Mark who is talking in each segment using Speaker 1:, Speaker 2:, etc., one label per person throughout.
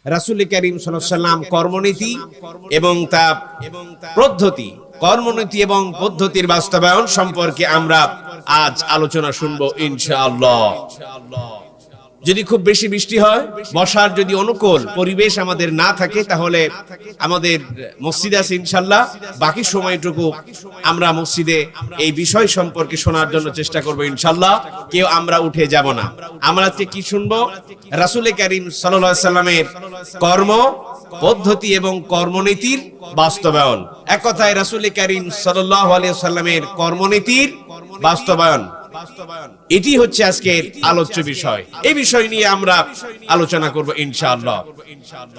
Speaker 1: রাসূল কারীম সাল্লাল্লাহু আলাইহি ওয়াসাল্লাম কর্মনীতি এবং তা পদ্ধতি, কর্মনীতি এবং পদ্ধতির বাস্তবায়ন সম্পর্কে আমরা আজ আলোচনা শুনবো ইনশাআল্লাহ। যদি খুব বেশি বৃষ্টি হয়, বসার যদি অনুকূল পরিবেশ আমাদের না থাকে, তাহলে আমাদের মসজিদে আছে ইনশাআল্লাহ, বাকি সময়টুকু আমরা মসজিদে এই বিষয় সম্পর্কে শোনার জন্য চেষ্টা করব ইনশাআল্লাহ। কেউ আমরা উঠে যাব না। আমরা আজকে কি শুনবো? রাসূল কারীম সাল্লাল্লাহু আলাইহি ওয়াসাল্লামের কর্ম পদ্ধতি এবং কর্মনীতির বাস্তবায়ন। এক কথায় রাসূল কারীম সাল্লাল্লাহু আলাইহি ওয়াসাল্লামের কর্মনীতির বাস্তবায়ন, এটি হচ্ছে আজকের আলোচ্য বিষয়। এই বিষয় নিয়ে আমরা আলোচনা করব ইনশাআল্লাহ।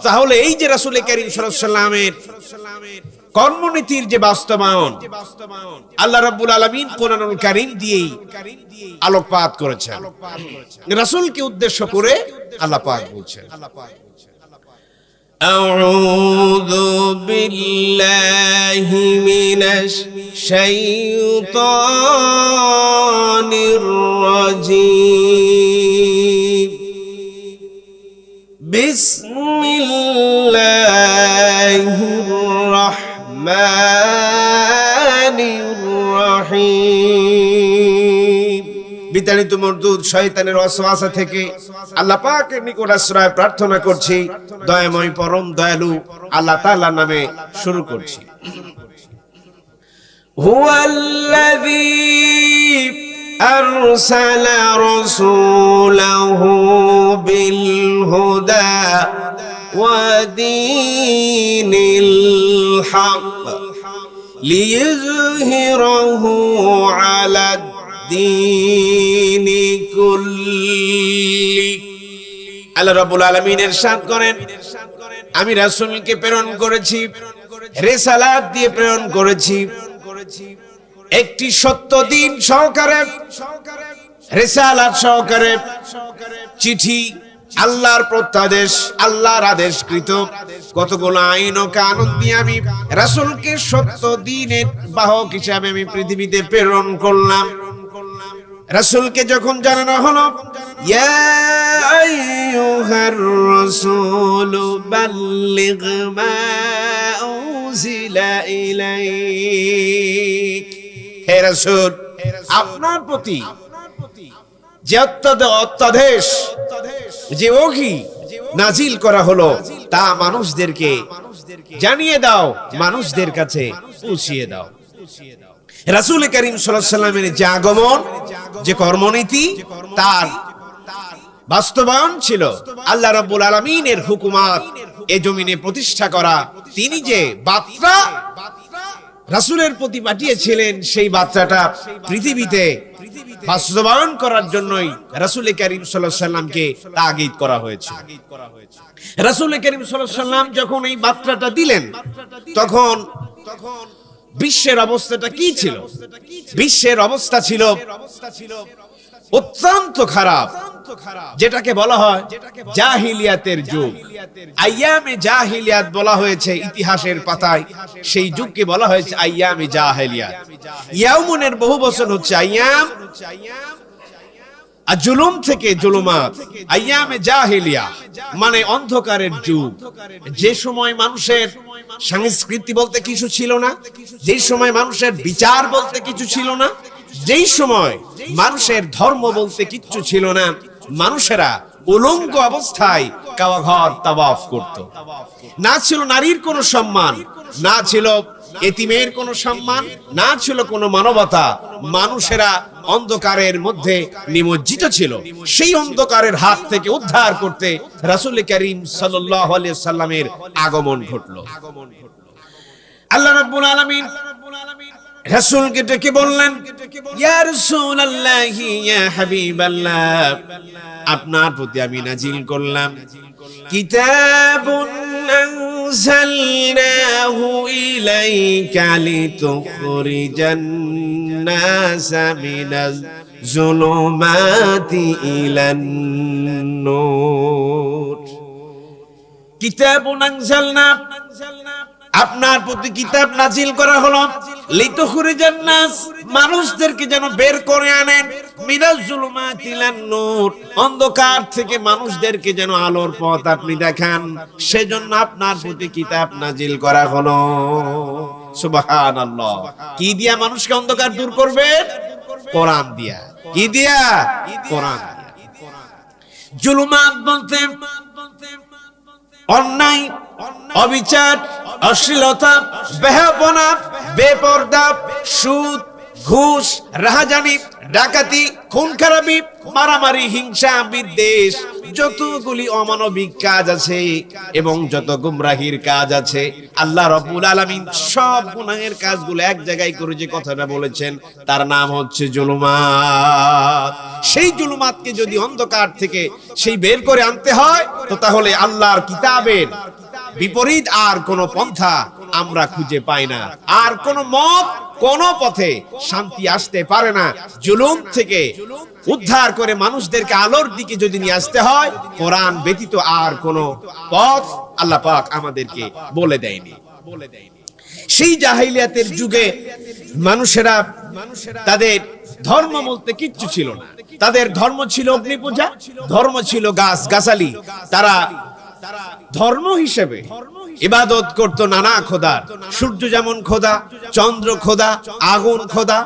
Speaker 1: তাহলে এই যে রাসূল কারীম সাল্লাল্লাহু আলাইহি ওয়াসাল্লামের কর্মনীতির যে বাস্তবায়ন, আল্লাহ রাব্বুল আলামিন কোরআনুল কারীম দিয়েই আলোকপাত করেছেন। রাসূলকে উদ্দেশ্য করে আল্লাহ পাক বলছেন, আউযু বিল্লাহি মিনাশ শাইতানির রাজীম, বিসমিল্লাহির রাহমানির রহিম। বিতাড়িত মরদুদ শয়তানের ওয়াসওয়াসা থেকে আল্লাহ পাকের নিকট আশ্রয় প্রার্থনা করছি। দয়াময় পরম দয়ালু আল্লাহ তাআলার নামে শুরু করছি। হুয়াল্লাযী আরসালা রাসূলাহু বিল হুদা ওয়া দীনিল হক লিইয়ুযহিরাহু আলা দীনি কুল্লি। আল্লাহ রাব্বুল আলামিন ইরশাদ করেন, আমি রাসূলকে প্রেরণ করেছি, রিসালাত দিয়ে প্রেরণ করেছি একটি সত্য দ্বীন সহকারে, রিসালাত সহকারে, চিঠি, আল্লাহর প্রত্যাদেশ, আল্লাহর আদেশকৃত কতগুলো আইন ও কানুন দিয়ে আমি রাসূলকে সত্য দ্বীনের বাহক হিসাবে আমি পৃথিবীতে প্রেরণ করলাম। রাসূলকে যখন জানানো হলো, ইয়া আইয়ুহার রাসূলু বাল্লিগ মা উনজিলা ইলাইক, হে রাসূল, আপনার প্রতি যে অত্যাদেশ, যে ওহী নাজিল করা হলো তা মানুষদেরকে জানিয়ে দাও, মানুষদের কাছে পৌঁছিয়ে দাও। রাসূল কারীম সাল্লাল্লাহু আলাইহি ওয়াসাল্লামের যে আগমন, যে কর্মনীতি, তার বাস্তবায়ন ছিল আল্লাহ রাব্বুল আলামিনের হুকুমাত এই জমিনে প্রতিষ্ঠা করা। তিনি যে বার্তা রাসূলের প্রতি পাঠিয়েছিলেন, সেই বার্তাটা পৃথিবীতে বাস্তবায়ন করার জন্যই রাসূল কারীম সাল্লাল্লাহু আলাইহি ওয়াসাল্লামকে তাগীদ করা হয়েছে। রাসূল কারীম সাল্লাল্লাহু আলাইহি ওয়াসাল্লাম যখন এই বার্তাটা দিলেন, তখন বিশ্বের অবস্থাটা কি ছিল? বিশ্বের অবস্থা ছিল অত্যন্ত খারাপ, যেটাকে বলা হয় জাহিলিয়াতের যুগ। আইয়ামে জাহিলিয়াত বলা হয়েছে ইতিহাসের পাতায়, সেই যুগকে বলা হয়েছে আইয়ামে জাহিলিয়াত। ইয়াউমুনের বহু বচন হচ্ছে আইয়াম, আর জুলুম থেকে জুলুমাত। আইয়ামে জাহিলিয়া মানে অন্ধকারের যুগ, যে সময় মানুষের সংস্কৃতি বলতে কিছু ছিল না, যেই সময় মানুষের বিচার বলতে কিছু ছিল না, যেই সময় মানুষের ধর্ম বলতে কিচ্ছু ছিল না। মানুষেরা উলঙ্গ অবস্থায় কাবা ঘর তাওয়াফ করত। না ছিল নারীর কোনো সম্মান, না ছিল এতিমের কোনো সম্মান, না ছিল কোনো মানবতা। মানুষেরা অন্ধকারের মধ্যে নিমজ্জিত ছিল। সেই অন্ধকারের হাত থেকে উদ্ধার করতে রাসূল কারীম সাল্লাল্লাহু আলাইহি ওয়াসাল্লামের আগমন ঘটল। আল্লাহ রাব্বুল আলামিন রাসূলকে ডেকে বললেন, ইয়া রাসূলুল্লাহি, ইয়া হাবিবাল্লাহ, আপনার প্রতি আমি নাজিল করলাম কিতাবুন আনজালনাহু ইলাইকা লিতুখরিজান নাসা মিনাজ যুলুমাতি ইলান নূর। কিতাবুন আনজালনা, আপনার প্রতি কিতাব নাজিল করা হলো লিতুখরিজান নাস, মানুষদেরকে যেন বের করে আনেন, মিনাজ জুলুমাতি ইলান নূর, অন্ধকার থেকে মানুষদেরকে যেন আলোর পথ আপনি দেখান, সেজন্য আপনার প্রতি কিতাব নাজিল করা হলো। সুবহানাল্লাহ। কি দিয়া মানুষকে অন্ধকার দূর করবেন? কোরআন দিয়া। কি দিয়া? কোরআন দিয়া। জুলুমাত বলতে অন্যায়, অবিচার, অশ্লীলতা, বেহাপনা, বেপরদা, সুদ, ঘুষ, রাহাজানি, ডাকাতি, খুন খারাপি, মারামারি, হিংসা, বিদ্বেষ, যতগুলি অমানবিক কাজ আছে এবং যত গুমরাহির কাজ আছে, আল্লাহ রাব্বুল আলামিন সব গুনাহের কাজগুলো এক জায়গায় করে যে কথাটা বলেছেন তার নাম হচ্ছে জুলুমাত। সেই জুলুমাতকে যদি অন্ধকার থেকে সেই বের করে আনতে হয়, তো তাহলে আল্লাহর কিতাবের বিপরীত আর কোন পন্থা আমরা খুঁজে পাই না। আর কোন মত, কোন পথে শান্তি আসতে পারে না। জুলুম থেকে উদ্ধার করে মানুষদেরকে আলোর দিকে যদি নিয়ে আসতে হয়, কোরআন ব্যতীত আর কোন পথ আল্লাহ পাক আমাদেরকে বলে দেয়নি। সেই জাহিলিয়াতের যুগে মানুষেরা তাদের ধর্ম বলতে কিচ্ছু ছিল না। তাদের ধর্ম ছিল অগ্নি পূজা, ধর্ম ছিল গাছ গাছালি। তারা ধর্ম হিসেবে ইবাদত করত নানা খোদার। সূর্য যেমন খোদা, চন্দ্র খোদা, আগুন খোদা,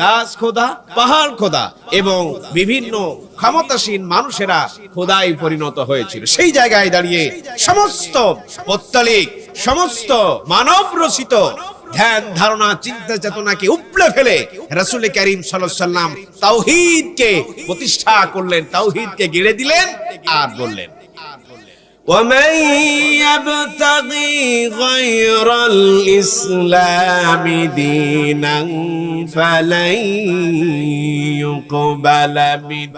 Speaker 1: গাছ খোদা, পাহাড় খোদা এবং বিভিন্ন ক্ষমতাসীন মানুষেরা খোদায় পরিণত হয়েছিল। সেই জায়গায় দাঁড়িয়ে সমস্ত পৌত্তলিক, সমস্ত মানব রচিত ধ্যান ধারণা চিন্তা চেতনাকে উপড়ে ফেলে রাসূল করিম সাল্লাল্লাহু আলাইহি ওয়াসাল্লাম তাওহীদকে প্রতিষ্ঠা করলেন, তাওহীদকে গেড়ে দিলেন আর বললেন, ومن يبتغي غير الإسلام دينا فلن يقبل منه।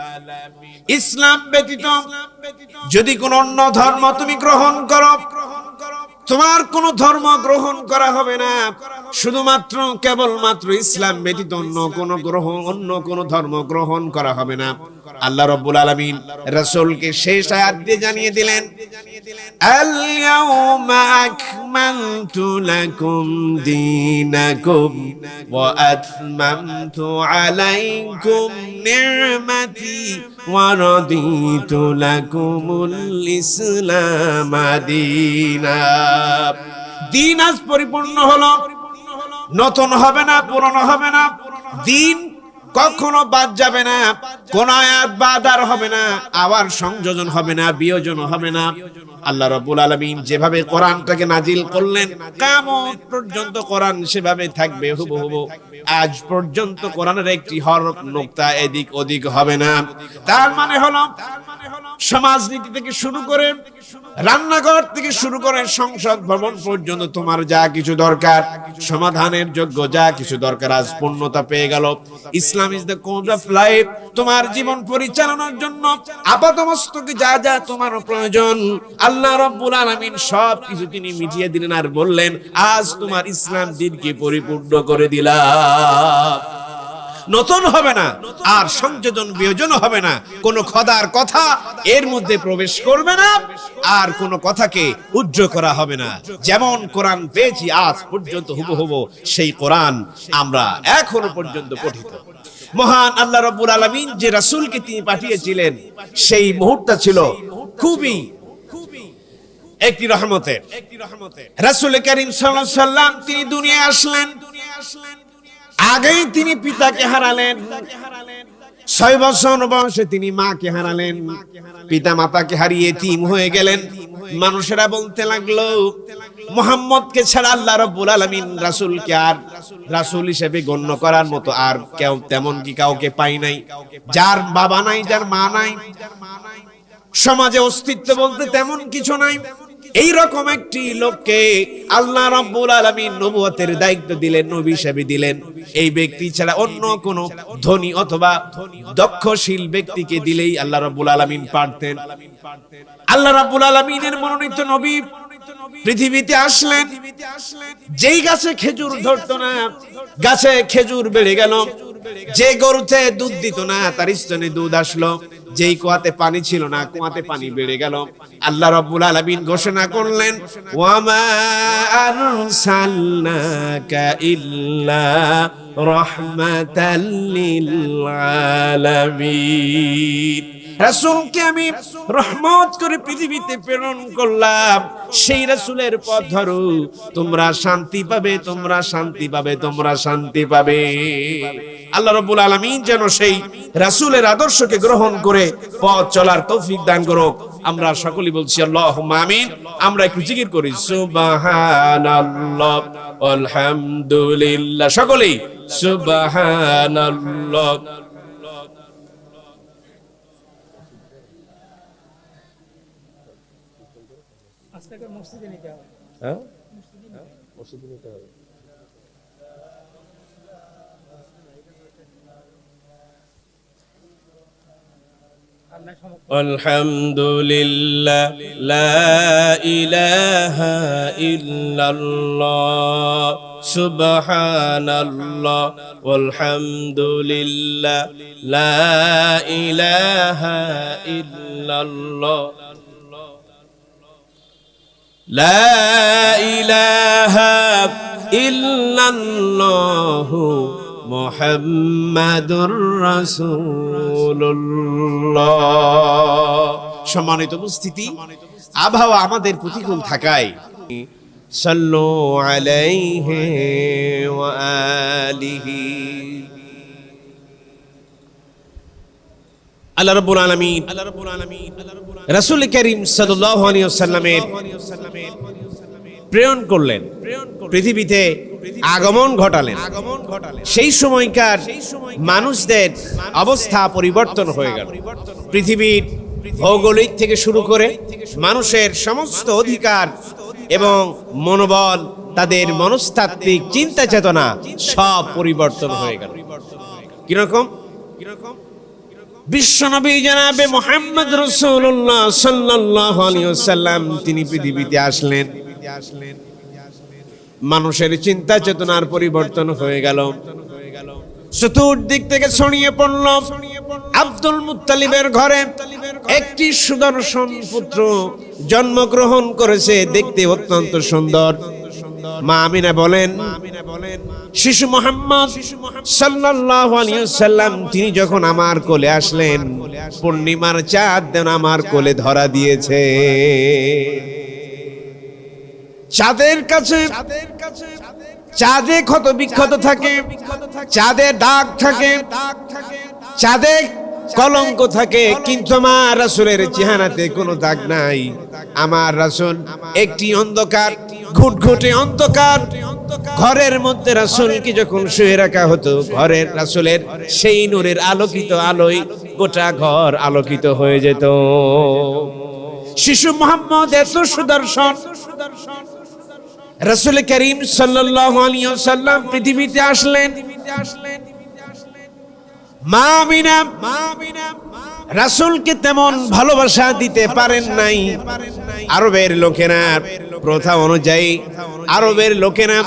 Speaker 1: ইসলাম ব্যতীত যদি কোন অন্য ধর্ম তুমি গ্রহণ করো, তোমার কোন ধর্ম গ্রহণ করা হবে না। শুধুমাত্র কেবলমাত্র ইসলাম ব্যতীত অন্য কোন ধর্ম গ্রহণ করা হবে না। আল্লাহ রাব্বুল আলামিন রাসূলকে শেষ আয়াত দিয়ে জানিয়ে দিলেন, আল ইয়াউমা আকমালতু লাকুম দীনাকুম ওয়া আতমামতু আলাইকুম নি'মাতি ওয়া রাদিতু লাকুমুল ইসলাম দীনা। দিন আজ পরিপূর্ণ হলো, নতুন হবে না, পুরনো হবে না। দিন কখনো বাদ যাবে না, কোন আয়াত বাদ আর হবে না, আবার সংযোজন হবে না, বিয়োজন হবে না। আল্লাহ রাব্বুল আলামিন যেভাবে কোরআনটাকে নাজিল করলেন, কিয়ামত পর্যন্ত কোরআন সেভাবে থাকবে হুবহু। আজ পর্যন্ত কোরআনের একটি হরফ নুকতা এদিক ওদিক হবে না। তার মানে হলো সমাজনীতি থেকে শুরু করে, রান্নাঘর থেকে শুরু করে সংসদ ভবন পর্যন্ত তোমার যা কিছু দরকার, সমাধানের যোগ্য যা কিছু দরকার, আজ পূর্ণতা পেয়ে গেল। Islam is the code of life. তোমার জীবন পরিচালনার জন্য আপাতমস্তকে যা যা তোমার প্রয়োজন, আল্লাহ রাব্বুল আলামিন সব কিছু তিনি মিটিয়ে দিলেন আর বললেন, আজ তোমার ইসলাম দিনকে পরিপূর্ণ করে দিলাম। নতুন হবে না, আর সংযোজন বিয়োজন হবে না। কোন খোদার কথা এর মধ্যে প্রবেশ করবে না, আর কোন কথাকে উজ্জ্ব করা হবে না। যেমন কোরআন পেয়েছি আজ পর্যন্ত হুবহু সেই কোরআন আমরা এখনো পর্যন্ত পঠিত। মহান আল্লাহ রাব্বুল আলামিন যে রাসূলকে তিনি পাঠিয়েছিলেন, সেই মুহূর্তটা ছিল খুবই একটি রহমতের। রাসূল করিম সাল্লাল্লাহু আলাইহি ওয়াসাল্লাম তিনি দুনিয়ায় আসলেন, আগেই তিনি পিতাকে হারালেন। 6 বছর বয়সে তিনি মাকে হারালেন, পিতা মাতাকে হারিয়ে এতিম হয়ে গেলেন। মানুষেরা বলতে লাগলো, মুহাম্মদকে ছাড়া আল্লাহ রাব্বুল আলামিন রাসূলকে আর রাসূল হিসেবে গণ্য করার মতো আর কেউ তেমন কি কাউকে পাই নাই। যার বাবা নাই, যার মা নাই, সমাজে অস্তিত্ব বলতে তেমন কিছু নাই। এই রকম একটি লোককে আল্লাহ রাব্বুল আলামিন নবুয়তের দায়িত্ব দিলেন, নবী হিসেবে দিলেন। এই ব্যক্তি ছাড়া অন্য কোন ধনী অথবা দক্ষশীল ব্যক্তিকে দিলেই আল্লাহ রাব্বুল আলামিন পারতেন। আল্লাহ রাব্বুল আলামিনের মনোনীত নবী পৃথিবীতে আসলেন। যেই গাছে খেজুর ধরতো না, গাছে খেজুর বেড়ে গেল। যে গরুতে দুধ দিত না তার স্তনে দুধ আসলো, যেই কুয়াতে পানি ছিল না কুয়াতে পানি বেড়ে গেল। আল্লাহ রাব্বুল আলামিন ঘোষণা করলেন, ওয়ামা আরসালনাকা ইল্লা রাহমাতাল লিল আলামিন। রাসূলকে আমি রহমত করে পৃথিবীতে প্রেরণ করলাম, সেই রাসূলের পথ ধরো, তোমরা শান্তি পাবে, তোমরা শান্তি পাবে, তোমরা শান্তি পাবে। আল্লাহ রাব্বুল আলামিন যেন সেই রাসূলের আদর্শকে গ্রহণ করে পথ চলার তৌফিক দান করুক। আমরা সকলেই বলছি আল্লাহুম্মা আমিন। আমরা একটু জিকির করি সুবহানাল্লাহ আলহামদুলিল্লাহ, সকলেই সুবহানাল্লাহ। আলহামদুলিল্লাহ লা ইলাহা ইল্লাল্লাহ সুবহানাল্লাহ ওয়ালহামদুলিল্লাহ লা ইলাহা ইল্লাল্লাহ লা ইলাহা ইল্লাল্লাহু মুহাম্মাদুর রাসূলুল্লাহ। সম্মানিত উপস্থিতি, আবহাওয়া আমাদের প্রতিকূল থাকায় সাল্লু আলাইহি ওয়া আলিহি। আল্লাহ রাব্বুল আলামিন রাসূল করিম সাল্লাল্লাহু আলাইহি ওয়াসাল্লামের প্রেরণ করলেন, পৃথিবীতে আগমন ঘটালেন। সেই সময়কার মানুষদের অবস্থা পরিবর্তন হয়ে গেল। পৃথিবীর ভৌগোলিক থেকে শুরু করে মানুষের সমস্ত অধিকার এবং মনোবল, তাদের মনস্তাত্ত্বিক চিন্তা চেতনা সব পরিবর্তন হয়ে গেল। কিরকম? বিশ্বনবী জনাবে মুহাম্মদ রাসূলুল্লাহ সাল্লাল্লাহু আলাইহি ওয়াসাল্লাম তিনি পৃথিবীতে আসলেন, মানুষের চিন্তা চেতনার পরিবর্তন হয়ে গেল। চতুর্দিক থেকে ছড়িয়ে পড়ল আব্দুল মুত্তালিবের ঘরে একটি সুদর্শন পুত্র জন্মগ্রহণ করেছে, দেখতে অত্যন্ত সুন্দর। মা আমিনা বলেন, শিশু মুহাম্মদ সাল্লাল্লাহু আলাইহি ওয়াসাল্লাম তিনি যখন আমার কোলে আসলেন, পূর্ণিমার চাঁদ যেন আমার কোলে ধরা দিয়েছে। চাঁদের কাছে চাঁদে ক্ষত বিক্ষত থাকে, চাঁদে দাগ থাকে, চাঁদে কলঙ্ক থাকে, কিন্তু আমার রাসূলের চেহারাতে কোনো দাগ নাই। আমার রাসূল একটি অন্ধকার, ঘুটঘুটে অন্ধকার ঘরের মধ্যে রাসূলকে যখন শুয়ে রাখা হতো, ঘরের রাসূলের সেই নূরের আলোকিত আলোয় গোটা ঘর আলোকিত হয়ে যেত। শিশু মুহাম্মদ এত সুদর্শন, রাসূল করিম সাল্লাল্লাহু আলাইহি ওয়াসাল্লাম পৃথিবীতে আসলেন। মা আমিনা রাসূলকে তেমন ভালোবাসা দিতে পারেন নাই। আরবের লোকেরা প্রথা অনুযায়ী আরবের লোকেরা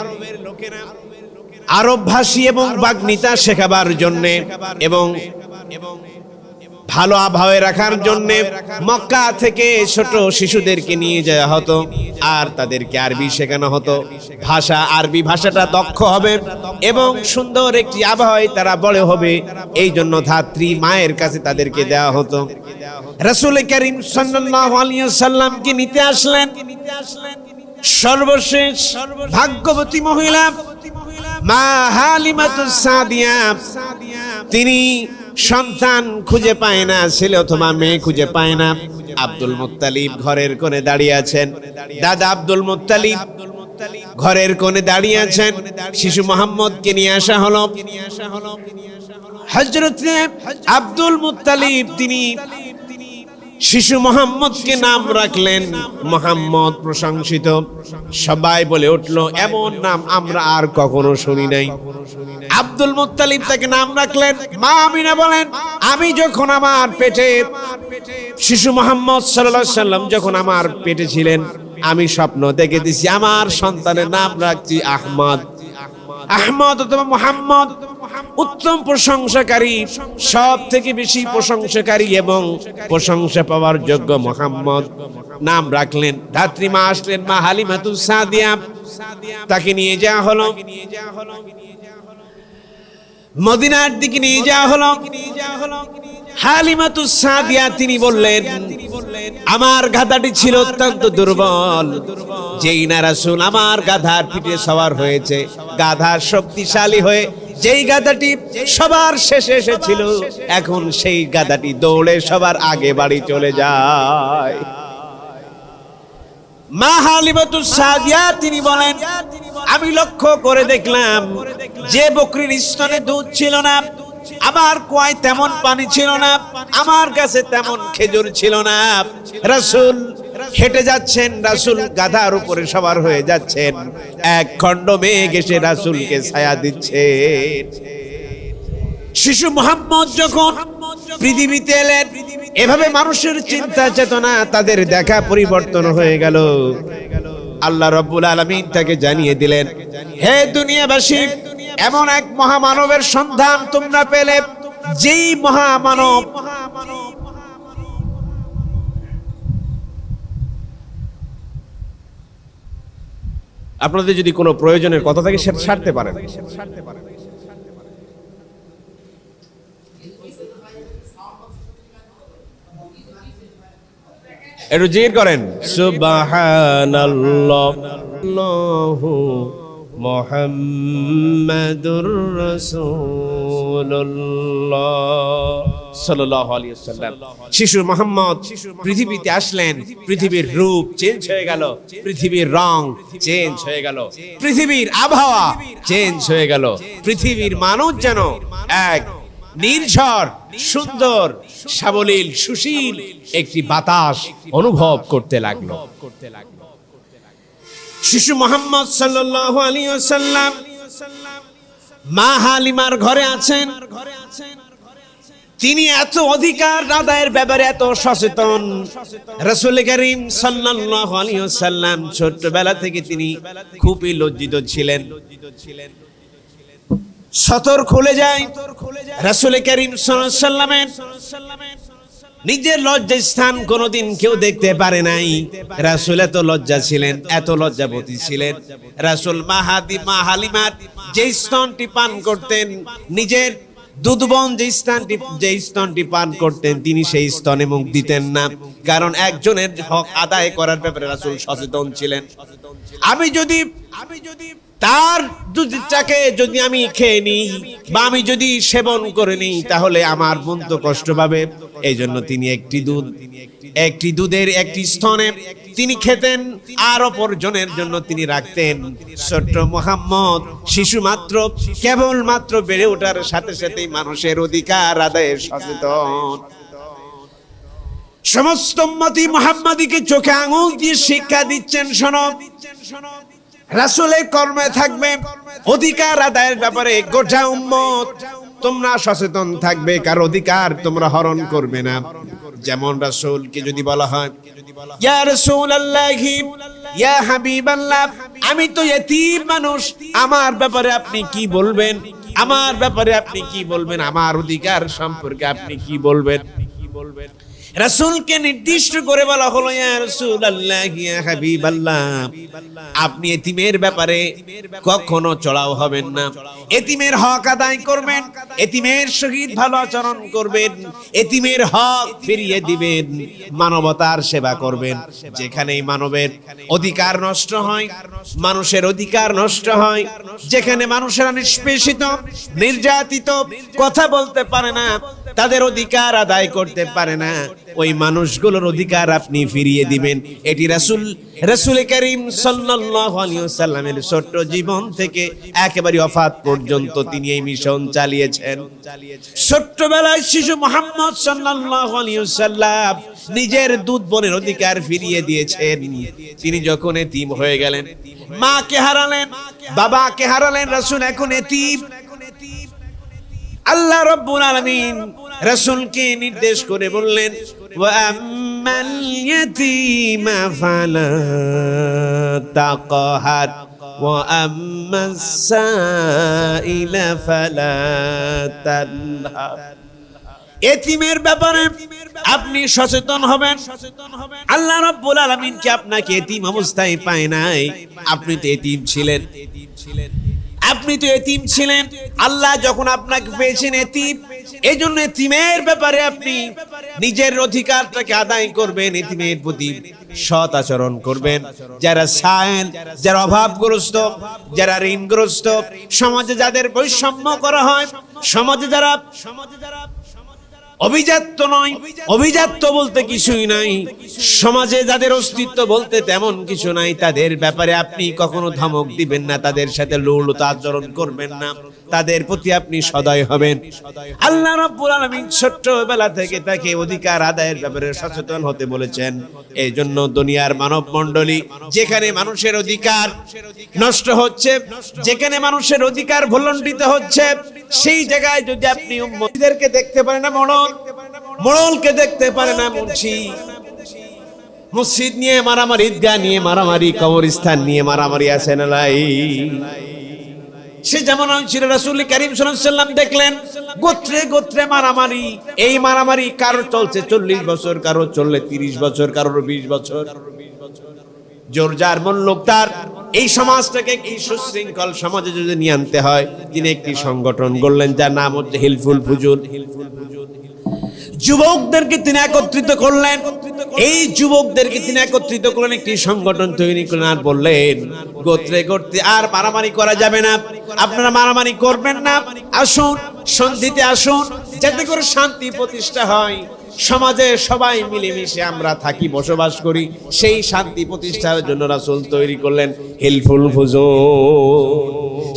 Speaker 1: আরব ভাষী এবং বাগ্মিতা শেখাবার জন্য এবং ভালো আবহাওয়ায় রাখার জন্য মক্কা থেকে ছোট শিশুদেরকে নিয়ে যাওয়া হতো আর তাদেরকে আরবি শেখানো হতো। ভাষা, আরবি ভাষাটা দক্ষ হবে এবং সুন্দর একটি আবহাওয়ায় তারা বড় হবে, এই জন্য ধাত্রী মায়ের কাছে তাদেরকে দেওয়া হতো। রাসূল করিম সাল্লাল্লাহু আলাইহি ওয়াসাল্লামকে নিতে আসলেন সর্বশেষ ভাগ্যবতী মহিলা মা হালিমাতুস সাদিয়া। তিনি সন্তান খুঁজে পায় না, ছেলে অথবা মেয়ে খুঁজে পায় না। আব্দুল মুত্তালিব ঘরের কোণে দাঁড়িয়ে আছেন, দাদা আব্দুল মুত্তালিব ঘরের কোণে দাঁড়িয়ে আছেন। শিশু মুহাম্মদকে নিয়ে আসা হলো। হযরত আব্দুল মুত্তালিব তিনি শিশু মুহাম্মদকে নাম রাখলেন মুহাম্মদ, প্রশংসিত। সবাই বলে উঠল, এমন নাম আমরা আর কখনো শুনি নাই। আব্দুল মুত্তালিব তাকে নাম রাখলেন। মা আমিনা বলেন, আমি যখন আমার পেটে শিশু মুহাম্মদ সাল্লাল্লাহু আলাইহি সাল্লাম যখন আমার পেটে ছিলেন, আমি স্বপ্ন দেখে দিছি আমার সন্তানের নাম রাখছি আহমদ, আহমদ অথবা মুহাম্মদ। উত্তম প্রশংসাকারী, সব থেকে বেশি প্রশংসাকারী এবং প্রশংসা পাওয়ার যোগ্য মুহাম্মদ নাম রাখলেন। ধাত্রীমা আসলেন, মা হালিমাতুস সাদিয়া, তাকে নিয়ে যাওয়া হলো, মদিনার দিকে নিয়ে যাওয়া হলো। হালিমাতুস সাদিয়া তিনি বললেন, আমার গাধাটি ছিল অত্যন্ত দুর্বল, যেই না রাসূল আমার গাধার পিঠে সওয়ার হয়েছে, গাধার শক্তিশালী হয়ে যেই গাধাটি সবার শেষে এসেছিল, এখন সেই গাধাটি দৌড়ে সবার আগে বাড়ি চলে যায়। মা হালিমাতুস সাদিয়া তিনি বলেন, আমি লক্ষ্য করে দেখলাম যে বকরির স্তনে দুধ ছিল না, আমার কুয়ায় তেমন পানি ছিল না, আমার কাছে তেমন খেজুর ছিল না। রাসূল হেঁটে যাচ্ছেন, রাসূল গাধার উপরে সবার হয়ে যাচ্ছেন, এক খণ্ড মেঘ এসে রাসূলকে ছায়া দিচ্ছে। শিশু মুহাম্মদ যখন পৃথিবীতে এলেন, এভাবে মানুষের চিন্তা চেতনা তাদের দেখা পরিবর্তন হয়ে গেল। আল্লাহ রাব্বুল আলামিন তাকে জানিয়ে দিলেন, হে দুনিয়াবাসী, এমন এক মহামানবের সন্ধান তোমরা পেলে, যেই মহামানব আপনাদের যদি কোনো প্রয়োজনের কথা থাকে সেটা ছাড়তে পারেন। একটু জিকির করেন, সুবহানাল্লাহ, আল্লাহু মুহাম্মাদুর রাসূলুল্লাহ সাল্লাল্লাহু আলাইহি ওয়াসাল্লাম। শিশু মুহাম্মদ পৃথিবীতে আসলেন, পৃথিবীর রূপ চেঞ্জ হয়ে গেল, পৃথিবীর রং চেঞ্জ হয়ে গেল, পৃথিবীর আবহাওয়া চেঞ্জ হয়ে গেল, পৃথিবীর মানুষ যেন এক নির্ঝর সুন্দর সাবলীল সুশীল একটি বাতাস অনুভব করতে লাগলো। শিশু মুহাম্মদ সাল্লাল্লাহু আলাইহি ওয়াসাল্লাম মা হালিমার ঘরে আছেন। তিনি এত অধিকার আদায়ের ব্যাপারে এত সচেতন। রাসূল করিম সাল্লাল্লাহু আলাইহি ওয়াসাল্লাম ছোটবেলা থেকে তিনি খুবই লজ্জিত ছিলেন। সতর খুলে যায়। রাসূল করিম সাল্লাল্লাহু আলাইহি ওয়াসাল্লামের নিজের লজ্জা স্থান কোনোদিন কেউ দেখতে পারে নাই। রাসূল এত লজ্জা ছিলেন, এত লজ্জাবতী ছিলেন। রাসূল মা হালিমার যে স্তনটি পান করতেন, নিজের দুধবন যে স্তনটি পান করতেন, তিনি সেই স্তনে মুখ দিতেন না, কারণ একজনের হক আদায় করার ব্যাপারে রাসূল সচেতন ছিলেন। আমি যদি তার দুধটাকে যদি আমি খেয়ে নিই বা আমি যদি সেবন করে নিই, তাহলে আমার মন তো কষ্ট পাবে। এই জন্য তিনি একটি দুধের একটি স্তনে তিনি খেতেন, আর অপরজনের জন্য তিনি রাখতেন। ছোট্ট মুহাম্মদ শিশু মাত্র, কেবল মাত্র বেড়ে ওঠার সাথে সাথেই মানুষের অধিকার আদায়ে সচেতন। সমস্ত উম্মতি মুহাম্মাদীকে চোখে আঙুল দিয়ে শিক্ষা দিচ্ছেন, শোনো, রাসূলের কর্মে থাকবে, অধিকার আদায়ের ব্যাপারে গোটা উম্মত তোমরা সচেতন থাকবে, কার অধিকার তোমরা হরণ করবে না। যেমন রাসূলকে যদি বলা হয়, ইয়া রাসূলুল্লাহি, ইয়া হাবিবাল্লাহ, আমি তো ইতিম মানুষ, আমার ব্যাপারে আপনি কি বলবেন? আমার ব্যাপারে আপনি কি বলবেন? আমার অধিকার সম্পর্কে আপনি কি বলবেন? রাসূলকে নির্দিষ্ট করে বলা হলো, ইয়া রাসূলুল্লাহ, ইয়া হাবিবাল্লাহ, আপনি এতিমের ব্যাপারে কখনো চড়াও হবেন না। এতিমের হক আদায় করবেন, এতিমের সহিত ভালো আচরণ করবেন, এতিমের হক ফিরিয়ে দিবেন, মানবতার সেবা করবেন। যেখানেই মানবের অধিকার নষ্ট হয়, মানুষের অধিকার নষ্ট হয়, যেখানে মানুষেরা নিষ্পেষিত, নির্যাতিত, কথা বলতে পারে না, তাদের অধিকার আদায় করতে পারে না, ওই মানুষগুলোর অধিকার আপনি ফিরিয়ে দিবেন। এটি রাসূল করিম সাল্লাল্লাহু আলাইহি ওয়াসাল্লামের ছোট্ট জীবন থেকে একেবারে ওফাত পর্যন্ত তিনি এই মিশন চালিয়েছেন। ছোট্টবেলায় শিশু মুহাম্মদ সাল্লাল্লাহু আলাইহি ওয়াসাল্লাম নিজের দুধ বোনের অধিকার ফিরিয়ে দিয়েছেন। তিনি যখন এতিম হয়ে গেলেন, মাকে হারালেন, বাবাকে হারালেন, রাসূল এখন এতিম। আল্লাহ রাব্বুল আলামিন রাসূলকে নির্দেশ করে বললেন, وأما اليتيم فلا تقهر وأما السائل فلا تنهر। এতিমের ব্যাপারে আপনি সচেতন হবেন। আল্লাহ রাব্বুল আলামিন কি আপনাকে এতিম অবস্থায় পায় নাই? আপনি তো এতিম ছিলেন, আপনি তো এতিম ছিলেন। আল্লাহ যখন আপনাকে পেয়েছেন এতিম, এই জন্য এতিমের ব্যাপারে আপনি নিজের অধিকারটাকে আদায় করবেন, এতিমের প্রতি সৎ আচরণ করবেন। যারা সায়েল, যারা অভাবগ্রস্ত, যারা ঋণগ্রস্ত, সমাজে যাদের বৈষম্য করা হয়, সমাজে যারা অভিজাত্য নয়, অভিজাত্য বলতে কিছুই নাই, সমাজে যাদের অস্তিত্ব বলতে তেমন কিছু নাই, তাদের ব্যাপারে আপনি কখনো ধমক দিবেন না, তাদের সাথে লোলুতা আচরণ করবেন না, তাদের প্রতি আপনি সদয় হবেন। আল্লাহ রাব্বুল আলামিন ছোট্টবেলা থেকে তাকে অধিকার আদায়ের ব্যাপারে সচেতন হতে বলেছেন। এই জন্য দুনিয়ার মানব মণ্ডলী যেখানে মানুষের অধিকার নষ্ট হচ্ছে, যেখানে মানুষের অধিকার ভুলণ্ঠিত হচ্ছে, সেই জায়গায় যদি আপনি উম্মতিদেরকে দেখতে পারেন না, মোড়লকে দেখতে পারেন না, মুন্সি, মসজিদ নিয়ে মারামারি, ঈদগাহ নিয়ে মারামারি, কবরস্থান নিয়ে মারামারি আছে না নাই? সে যেমন ছিল রাসূল কারীম সাল্লাল্লাহু আলাইহি ওয়াসাল্লাম দেখলেন গোত্রে গোত্রে মারামারি। এই মারামারি কারো চলছে 40 বছর, কারো চললে 30 বছর, কারোর 20 বছর। জোরজার মূল্য তার এই সমাজটাকে একটি সুশৃঙ্খল সমাজে যদি নিয়ে আনতে হয়, তিনি একটি সংগঠন গড়লেন যার নাম হচ্ছে হিলফুল ফুজুল। যুবকদেরকে তিনি একত্রিত করলেন, এই যুবকদেরকে তিনি একত্রিত করলেন, একটি সংগঠন তৈরি করলেন আর বললেন গোত্রে গোত্রে আর মারামারি করা যাবে না, আপনারা মারামারি করবেন না, আসুন সন্ধিতে আসুন, যাতে করে শান্তি প্রতিষ্ঠা হয়, সমাজে সবাই মিলেমিশে আমরা থাকি, বসবাস করি। সেই শান্তি প্রতিষ্ঠার জন্য রাসূল তৈরি করলেন হিলফুল ফুজুল।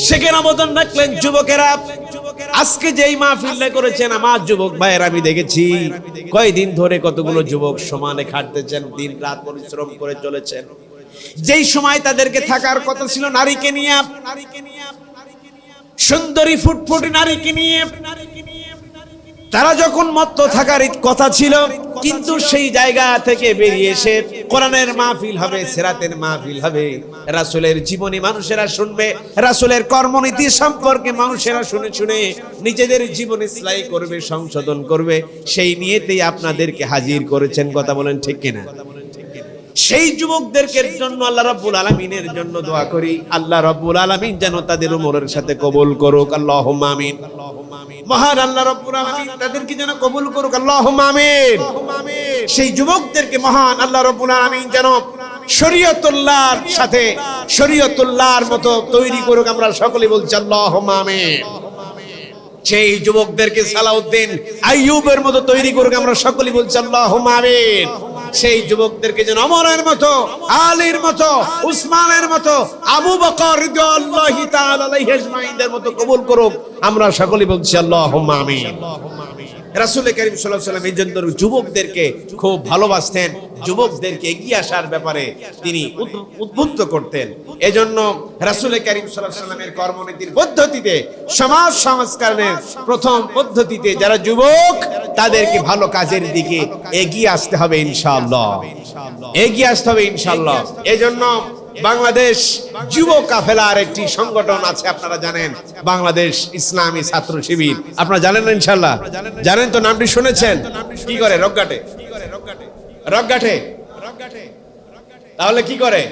Speaker 1: সেখানে অবদান রাখলেন যুবকেরা। আজকে যেই মাহফিলটা করেছেন আমার যুবক ভাইয়ের আমি দেখেছি কয়দিন ধরে কতগুলো যুবক সমানে খাটতেছেন, দিন রাত পরিশ্রম করে চলেছেন। যেই সময় তাদেরকে থাকার কথা ছিল নারীকে নিয়ে, সুন্দরী ফুটফুটি নারীকে নিয়ে, তারা যখন মত্ত থাকার কথা ছিল, কিন্তু সেই জায়গা থেকে বেরিয়ে এসে কোরআনের মাহফিল হবে, সিরাতের মাহফিল হবে, রাসূলের জীবনী মানুষেরা শুনবে, রাসূলের কর্মনীতি সম্পর্কে মানুষেরা শুনে শুনে নিজেদের জীবন ইসলাহি করবে, সংশোধন করবে, সেই নিয়েতেই আপনাদেরকে হাজির করেছেন। কথা বলেন ঠিক কিনা? সেই যুবকদেরকে জন্য আল্লাহ রাব্বুল আলামিনের জন্য দোয়া করি, আল্লাহ রাব্বুল আলামিন যেন তাদের উমরের সাথে কবুল করুক, আল্লাহুম্মা আমিন। মহান আল্লাহ রাব্বুল আলামিন তাদেরকে যেন কবুল করুক, আল্লাহুম্মা আমিন। সেই যুবকদেরকে মহান আল্লাহ রাব্বুল আলামিন যেন শরীয়তুল্লাহর সাথে শরীয়তুল্লাহর মতো তৈরি করুক, আমরা সকলে বলছি আল্লাহুম্মা আমিন। সেই যুবকদেরকে সালাউদ্দিন আইয়ুবের মতো তৈরি করুক, আমরা সকলে বলছি আল্লাহুম্মা আমিন। সেই যুবকদেরকে যেন ওমরের মতো, আলীর মতো, উসমানের মতো, আবু বকর রাদিয়াল্লাহু তাআলা আলাইহি আজমাইনদের মতো কবুল করুক, আমরা সকলে বলছি আল্লাহুম্মা আমিন। রাসূল কারীম সাল্লাল্লাহু আলাইহি ওয়াসাল্লাম এই জন্য যুবকদেরকে খুব ভালোবাসতেন, যুবকদেরকে এগিয়ে আসার ব্যাপারে তিনি উদ্বুদ্ধ করতেন। এজন্য রাসূল কারীম সাল্লাল্লাহু আলাইহি ওয়াসাল্লামের কর্মনীতির পদ্ধতিতে, সমাজ সংস্কারের প্রথম পদ্ধতিতে যারা যুবক, তাদেরকে ভালো কাজের দিকে এগিয়ে আসতে হবে ইনশাআল্লাহ, এগিয়ে আসতে হবে ইনশাআল্লাহ। এজন্য বাংলাদেশ যুব কাফেলার একটি সংগঠন আছে, আপনারা জানেন, বাংলাদেশ ইসলামী ছাত্র শিবির। আপনারা জানেন না ইনশাআল্লাহ? জানেন তো, নামটি শুনেছেন? কি করে? রকঘাটে, রকঘাটে। তাহলে কি করে?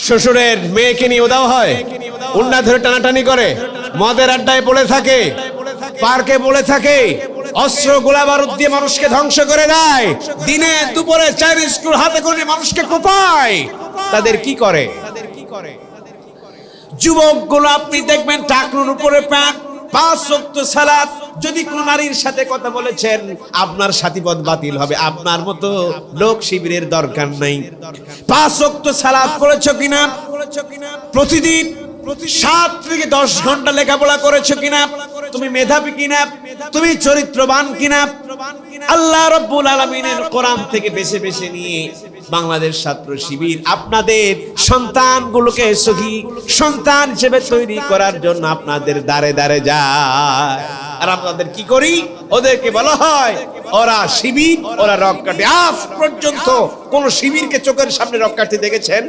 Speaker 1: শ্বশুরের মেয়েকে নিয়ে উদাও হয়, উন্না ধরে টানাটানি করে, মদের আড্ডায় পড়ে থাকে, পার্কে পড়ে থাকে, অস্ত্র গোলা বারুদ দিয়ে মানুষকে ধ্বংস করে দেয়, দিনে দুপুরে 4 স্কুল হাতে করে মানুষকে কোপায়। তাদের কি করে? যুবকগুলো আপনি দেখবেন টাকনুর উপরে প্যান্ট, 5 ওয়াক্ত সালাত। যদি কোন নারীর সাথে কথা বলেছেন, আপনার সাথীপদ বাতিল হবে। আপনার মতো লোক শিবিরের দরকার নাই। 5 ওয়াক্ত সালাত পড়েছো কিনা? প্রতিদিন 7 থেকে 10 ঘন্টা লেখাপড়া করেছো কিনা? তুমি মেধাবী কিনা? তুমি চরিত্রবান কিনা? আল্লাহ রাব্বুল আলামিনের কোরআন থেকে বেছে বেছে নিয়ে বাংলাদেশ ছাত্র শিবির আপনাদের সন্তানগুলোকে সখী সন্তান হিসেবে তৈরি করার জন্য আপনাদের দাঁড়ে দাঁড়ে যায়। আর আপনাদের কি করি? ওদেরকে বলা হয় ওরা শিবির, ওরা রক কাটে। আজ পর্যন্ত কোন শিবিরকে চোখের সামনে রক কাটতে দেখেছেন?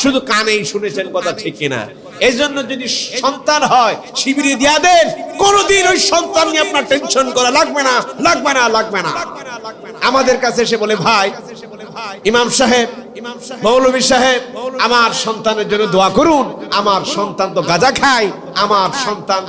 Speaker 1: শুধু কানেই শুনেছেন, কথা ঠিক কিনা? এই জন্য যদি সন্তান হয় শিবিরে দিয়া দেন, কোনদিন ওই সন্তান নিয়ে আপনার টেনশন করা লাগবে না, লাগবে না, লাগবে না। আমাদের কাছে এসে বলে, ভাই ইমাম সাহেব, মৌলভী সাহেব, আমার সন্তানের জন্য দোয়া করুন, আমার সন্তান তো গাঁজা খায়, আমার সন্তান